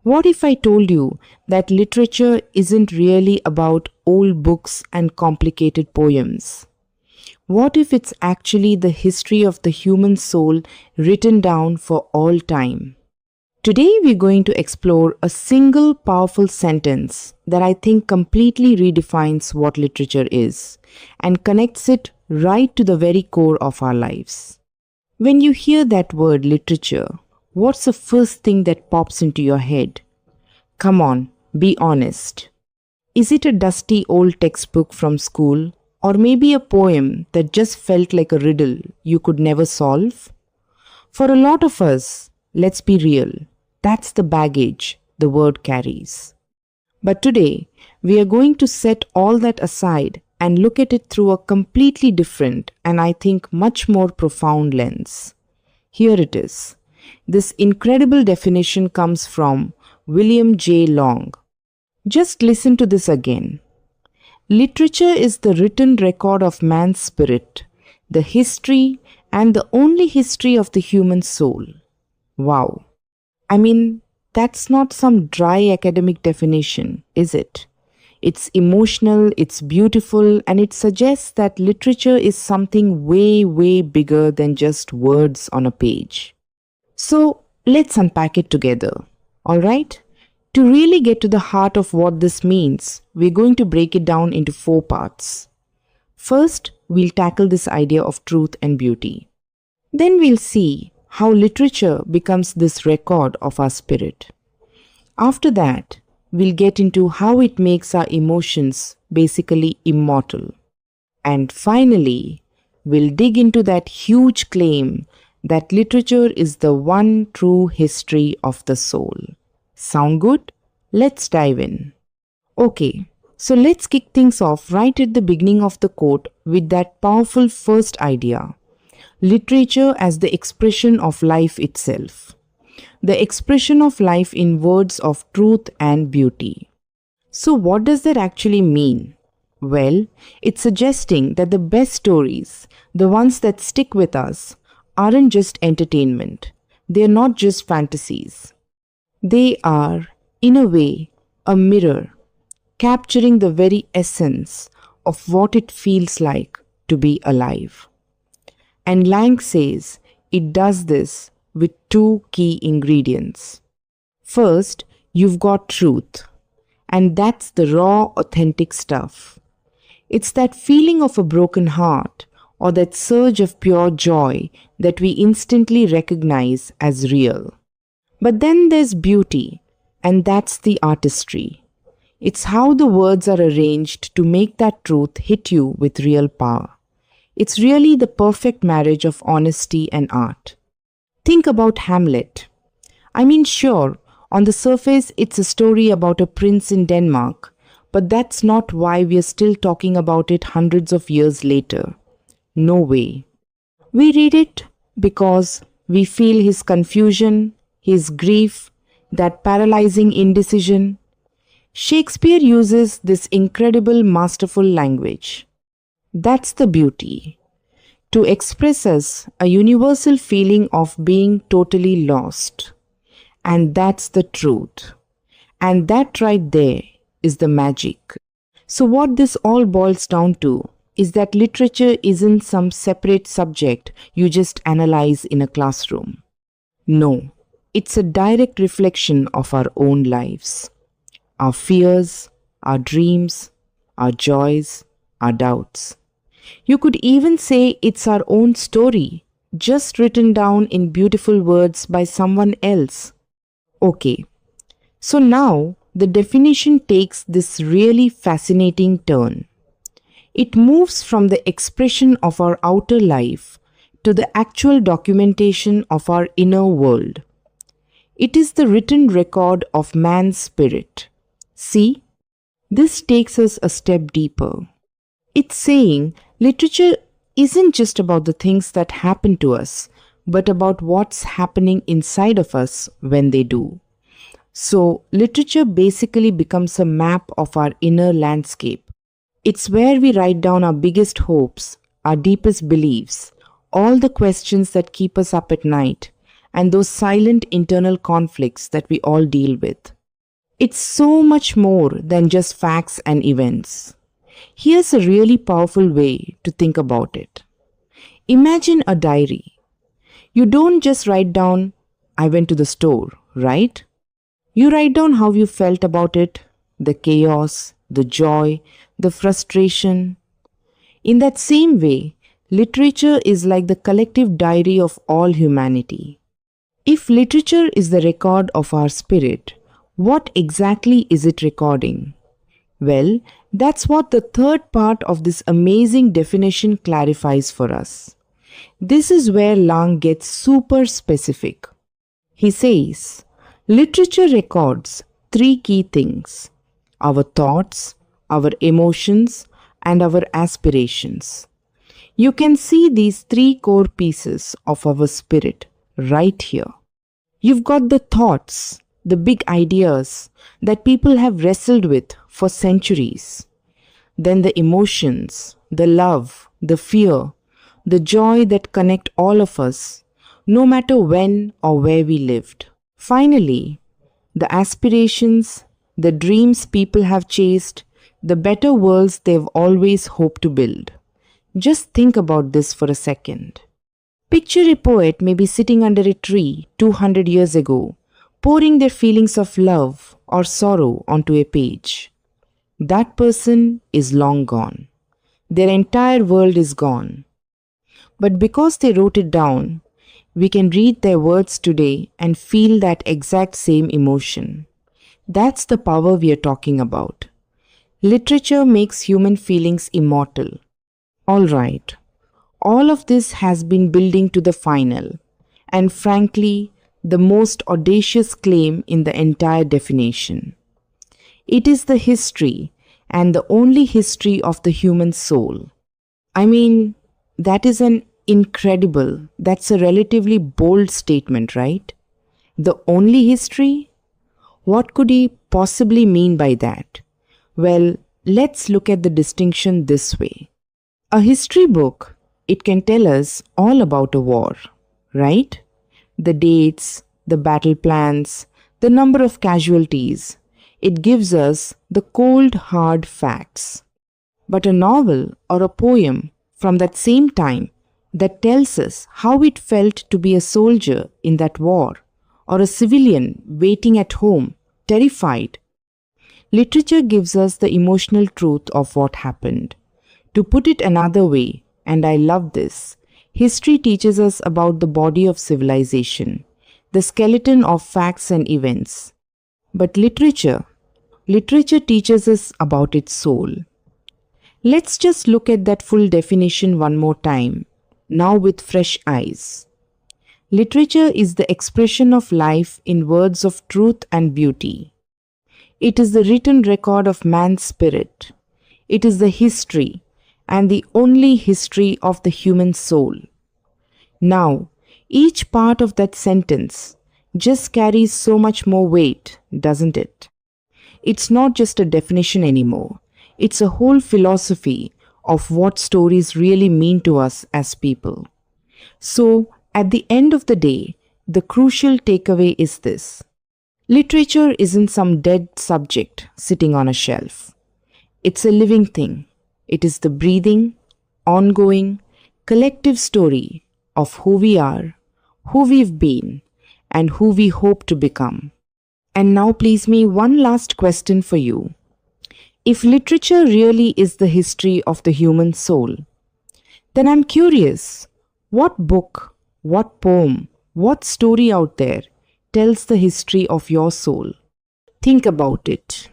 What if I told you that literature isn't really about old books and complicated poems? What if it's actually the history of the human soul written down for all time? Today we're going to explore a single powerful sentence that I think completely redefines what literature is and connects it right to the very core of our lives. When you hear that word literature, what's the first thing that pops into your head? Come on, be honest. Is it a dusty old textbook from school? Or maybe a poem that just felt like a riddle you could never solve? For a lot of us, let's be real, that's the baggage the word carries. But today, we are going to set all that aside and look at it through a completely different and I think much more profound lens. Here it is. This incredible definition comes from William J. Long. Just listen to this again. Literature is the written record of man's spirit, the history and the only history of the human soul. Wow. I mean, that's not some dry academic definition, is it? It's emotional, it's beautiful, and it suggests that literature is something way, way bigger than just words on a page. So, let's unpack it together, alright? To really get to the heart of what this means, we're going to break it down into 4 parts. First, we'll tackle this idea of truth and beauty. Then we'll see how literature becomes this record of our spirit. After that, we'll get into how it makes our emotions basically immortal. And finally, we'll dig into that huge claim that literature is the one true history of the soul. Sound good? Let's dive in. Okay, so let's kick things off right at the beginning of the quote with that powerful first idea. Literature as the expression of life itself. The expression of life in words of truth and beauty. So what does that actually mean? Well, it's suggesting that the best stories, the ones that stick with us, aren't just entertainment. They're not just fantasies. They are, in a way, a mirror, capturing the very essence of what it feels like to be alive. And Lang says it does this with 2 key ingredients. First, you've got truth, and that's the raw, authentic stuff. It's that feeling of a broken heart or that surge of pure joy that we instantly recognize as real. But then there's beauty, and that's the artistry. It's how the words are arranged to make that truth hit you with real power. It's really the perfect marriage of honesty and art. Think about Hamlet. I mean, sure, on the surface it's a story about a prince in Denmark, but that's not why we're still talking about it hundreds of years later. No way. We read it because we feel his confusion, his grief, that paralyzing indecision. Shakespeare uses this incredible, masterful language. That's the beauty. To express us a universal feeling of being totally lost. And that's the truth. And that right there is the magic. So what this all boils down to is that literature isn't some separate subject you just analyze in a classroom. No. It's a direct reflection of our own lives, our fears, our dreams, our joys, our doubts. You could even say it's our own story, just written down in beautiful words by someone else. Okay, so now the definition takes this really fascinating turn. It moves from the expression of our outer life to the actual documentation of our inner world. It is the written record of man's spirit. See, this takes us a step deeper. It's saying literature isn't just about the things that happen to us, but about what's happening inside of us when they do. So, literature basically becomes a map of our inner landscape. It's where we write down our biggest hopes, our deepest beliefs, all the questions that keep us up at night, and those silent internal conflicts that we all deal with. It's so much more than just facts and events. Here's a really powerful way to think about it. Imagine a diary. You don't just write down, I went to the store, right? You write down how you felt about it, the chaos, the joy, the frustration. In that same way, literature is like the collective diary of all humanity. If literature is the record of our spirit, what exactly is it recording? Well, that's what the third part of this amazing definition clarifies for us. This is where Lang gets super specific. He says, literature records three key things: our thoughts, our emotions, and our aspirations. You can see these three core pieces of our spirit right here. You've got the thoughts, the big ideas that people have wrestled with for centuries. Then the emotions, the love, the fear, the joy that connect all of us, no matter when or where we lived. Finally, the aspirations, the dreams people have chased, the better worlds they've always hoped to build. Just think about this for a second. Picture a poet maybe sitting under a tree 200 years ago, pouring their feelings of love or sorrow onto a page. That person is long gone. Their entire world is gone. But because they wrote it down, we can read their words today and feel that exact same emotion. That's the power we are talking about. Literature makes human feelings immortal. Alright, all of this has been building to the final, and frankly, the most audacious claim in the entire definition. It is the history, and the only history of the human soul. I mean, that's a relatively bold statement, right? The only history? What could he possibly mean by that? Well, let's look at the distinction this way. A history book, it can tell us all about a war, right? The dates, the battle plans, the number of casualties. It gives us the cold, hard facts. But a novel or a poem from that same time that tells us how it felt to be a soldier in that war or a civilian waiting at home, terrified. Literature gives us the emotional truth of what happened. To put it another way, and I love this, history teaches us about the body of civilization, the skeleton of facts and events. But literature teaches us about its soul. Let's just look at that full definition one more time, now with fresh eyes. Literature is the expression of life in words of truth and beauty. It is the written record of man's spirit. It is the history, and the only history of the human soul. Now, each part of that sentence just carries so much more weight, doesn't it? It's not just a definition anymore. It's a whole philosophy of what stories really mean to us as people. So, at the end of the day, the crucial takeaway is this. Literature isn't some dead subject sitting on a shelf. It's a living thing. It is the breathing, ongoing, collective story of who we are, who we've been, and who we hope to become. And now please me one last question for you. If literature really is the history of the human soul, then I'm curious, what book, what poem, what story out there tells the history of your soul? Think about it.